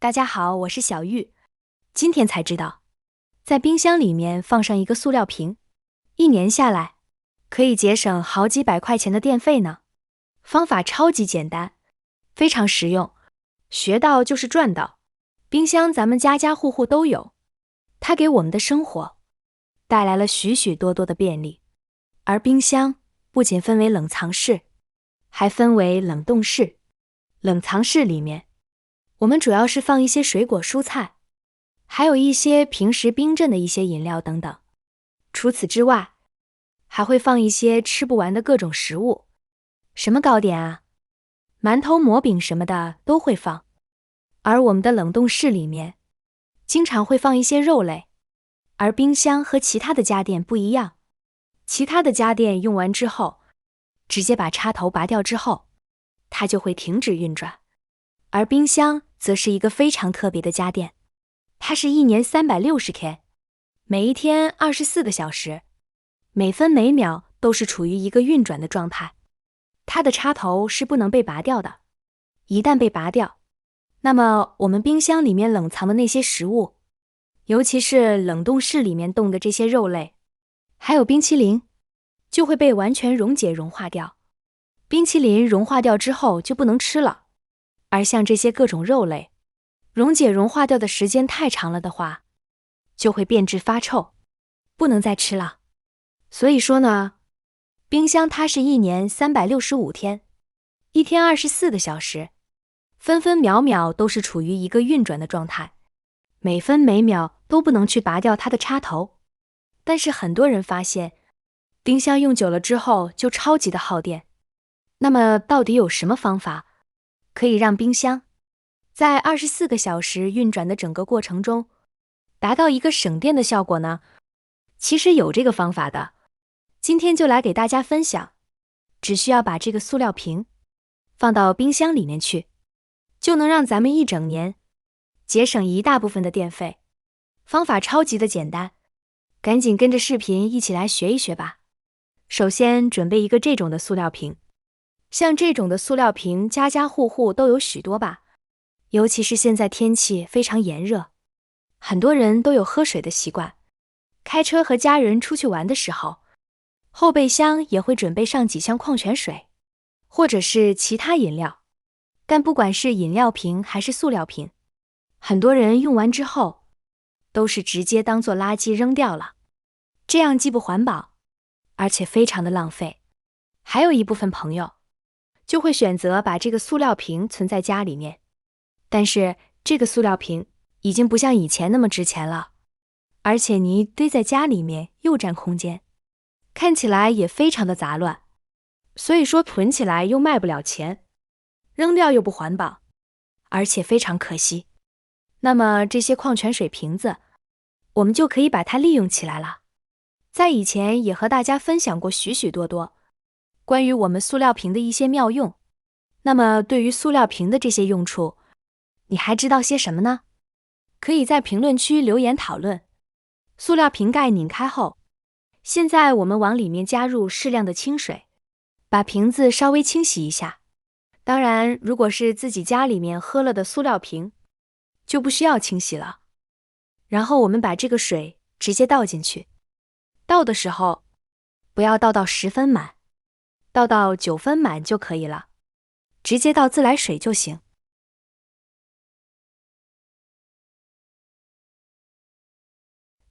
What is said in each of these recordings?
大家好，我是小玉。今天才知道，在冰箱里面放上一个塑料瓶，1年下来可以节省好几百块钱的电费呢。方法超级简单，非常实用，学到就是赚到。冰箱咱们家家户户都有，它给我们的生活带来了许许多多的便利。而冰箱不仅分为冷藏室，还分为冷冻室。冷藏室里面，我们主要是放一些水果蔬菜，还有一些平时冰镇的一些饮料等等。除此之外，还会放一些吃不完的各种食物，什么糕点啊、馒头、馍饼什么的都会放。而我们的冷冻室里面，经常会放一些肉类。而冰箱和其他的家电不一样，其他的家电用完之后，直接把插头拔掉之后，它就会停止运转。而冰箱则是一个非常特别的家电，它是1年360天，每一天24个小时，每分每秒都是处于一个运转的状态。它的插头是不能被拔掉的，一旦被拔掉，那么我们冰箱里面冷藏的那些食物，尤其是冷冻室里面冻的这些肉类，还有冰淇淋，就会被完全溶解融化掉。冰淇淋融化掉之后就不能吃了，而像这些各种肉类，溶解融化掉的时间太长了的话，就会变质发臭，不能再吃了。所以说呢，冰箱它是1年365天，一天24个小时，分分秒秒都是处于一个运转的状态，每分每秒都不能去拔掉它的插头。但是很多人发现，冰箱用久了之后就超级的耗电。那么到底有什么方法可以让冰箱在24个小时运转的整个过程中达到一个省电的效果呢？其实有这个方法的，今天就来给大家分享。只需要把这个塑料瓶放到冰箱里面去，就能让咱们一整年节省一大部分的电费。方法超级的简单，赶紧跟着视频一起来学一学吧。首先准备一个这种的塑料瓶，像这种的塑料瓶家家户户都有许多吧，尤其是现在天气非常炎热，很多人都有喝水的习惯。开车和家人出去玩的时候，后备箱也会准备上几箱矿泉水，或者是其他饮料。但不管是饮料瓶还是塑料瓶，很多人用完之后都是直接当做垃圾扔掉了，这样既不环保，而且非常的浪费。还有一部分朋友就会选择把这个塑料瓶存在家里面，但是这个塑料瓶已经不像以前那么值钱了，而且你堆在家里面又占空间，看起来也非常的杂乱，所以说囤起来又卖不了钱，扔掉又不环保，而且非常可惜。那么这些矿泉水瓶子，我们就可以把它利用起来了。在以前也和大家分享过许许多多关于我们塑料瓶的一些妙用。那么对于塑料瓶的这些用处，你还知道些什么呢？可以在评论区留言讨论。塑料瓶盖拧开后，现在我们往里面加入适量的清水，把瓶子稍微清洗一下。当然，如果是自己家里面喝了的塑料瓶，就不需要清洗了。然后我们把这个水直接倒进去，倒的时候不要倒到10分满，倒到9分满就可以了，直接倒自来水就行。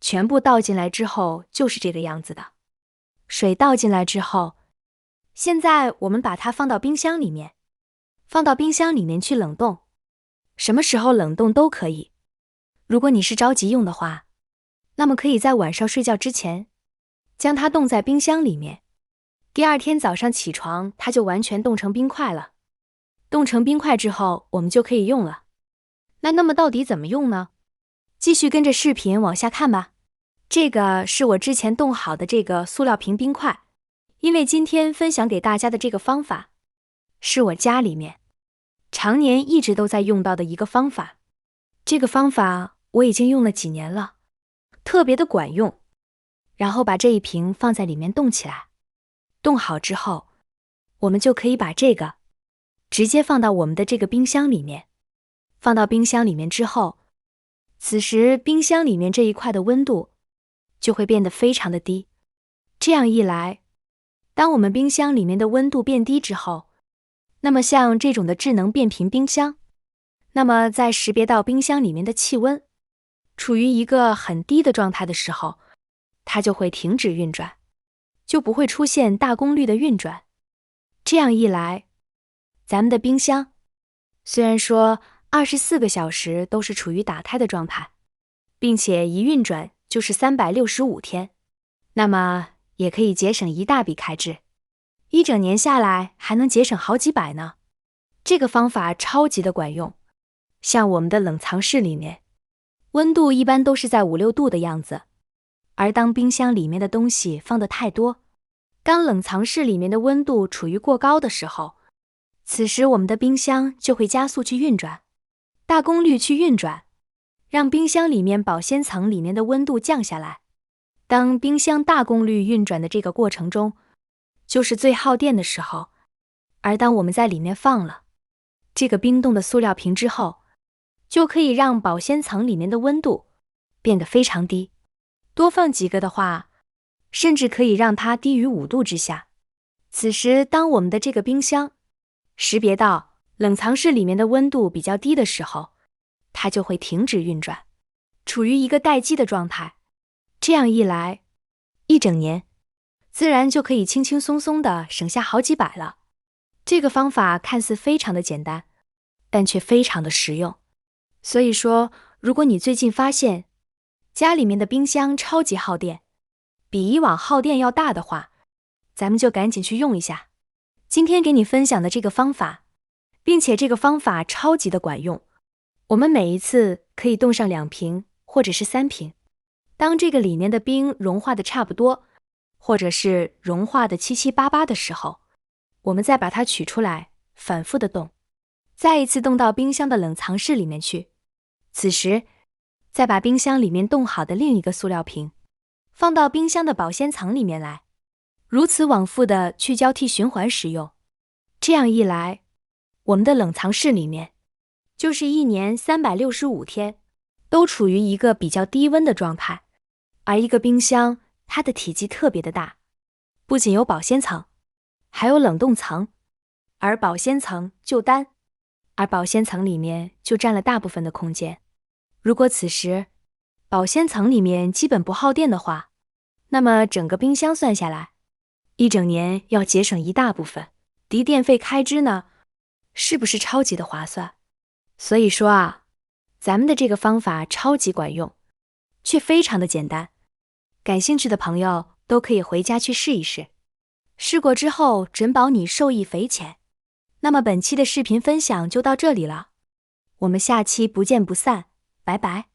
全部倒进来之后就是这个样子的。水倒进来之后，现在我们把它放到冰箱里面，放到冰箱里面去冷冻，什么时候冷冻都可以。如果你是着急用的话，那么可以在晚上睡觉之前将它冻在冰箱里面，第二天早上起床它就完全冻成冰块了。冻成冰块之后我们就可以用了。那么到底怎么用呢？继续跟着视频往下看吧。这个是我之前冻好的这个塑料瓶冰块，因为今天分享给大家的这个方法是我家里面常年一直都在用到的一个方法。这个方法我已经用了几年了，特别的管用。然后把这一瓶放在里面冻起来，冻好之后，我们就可以把这个直接放到我们的这个冰箱里面，放到冰箱里面之后，此时冰箱里面这一块的温度就会变得非常的低。这样一来，当我们冰箱里面的温度变低之后，那么像这种的智能变频冰箱，那么在识别到冰箱里面的气温处于一个很低的状态的时候，它就会停止运转，就不会出现大功率的运转。这样一来，咱们的冰箱虽然说24个小时都是处于打开的状态，并且一运转就是365天，那么也可以节省一大笔开支，一整年下来还能节省好几百呢。这个方法超级的管用。像我们的冷藏室里面，温度一般都是在5、6度的样子，而当冰箱里面的东西放得太多，当冷藏室里面的温度处于过高的时候，此时我们的冰箱就会加速去运转，大功率去运转，让冰箱里面保鲜层里面的温度降下来。当冰箱大功率运转的这个过程中，就是最耗电的时候。而当我们在里面放了这个冰冻的塑料瓶之后，就可以让保鲜层里面的温度变得非常低，多放几个的话，甚至可以让它低于5度之下。此时当我们的这个冰箱识别到冷藏室里面的温度比较低的时候，它就会停止运转，处于一个待机的状态。这样一来，一整年自然就可以轻轻松松的省下好几百了。这个方法看似非常的简单，但却非常的实用。所以说，如果你最近发现家里面的冰箱超级耗电，比以往耗电要大的话，咱们就赶紧去用一下今天给你分享的这个方法，并且这个方法超级的管用。我们每一次可以冻上2瓶或者是3瓶，当这个里面的冰融化的差不多，或者是融化的七七八八的时候，我们再把它取出来，反复的冻，再一次冻到冰箱的冷藏室里面去。此时，再把冰箱里面冻好的另一个塑料瓶放到冰箱的保鲜层里面来，如此往复的去交替循环使用。这样一来，我们的冷藏室里面就是一年365天都处于一个比较低温的状态。而一个冰箱它的体积特别的大，不仅有保鲜层，还有冷冻层，而保鲜层就单，而保鲜层里面就占了大部分的空间。如果此时保鲜层里面基本不耗电的话，那么整个冰箱算下来，一整年要节省一大部分的电费开支呢，是不是超级的划算？所以说啊，咱们的这个方法超级管用，却非常的简单。感兴趣的朋友都可以回家去试一试，试过之后准保你受益匪浅。那么本期的视频分享就到这里了，我们下期不见不散，拜拜。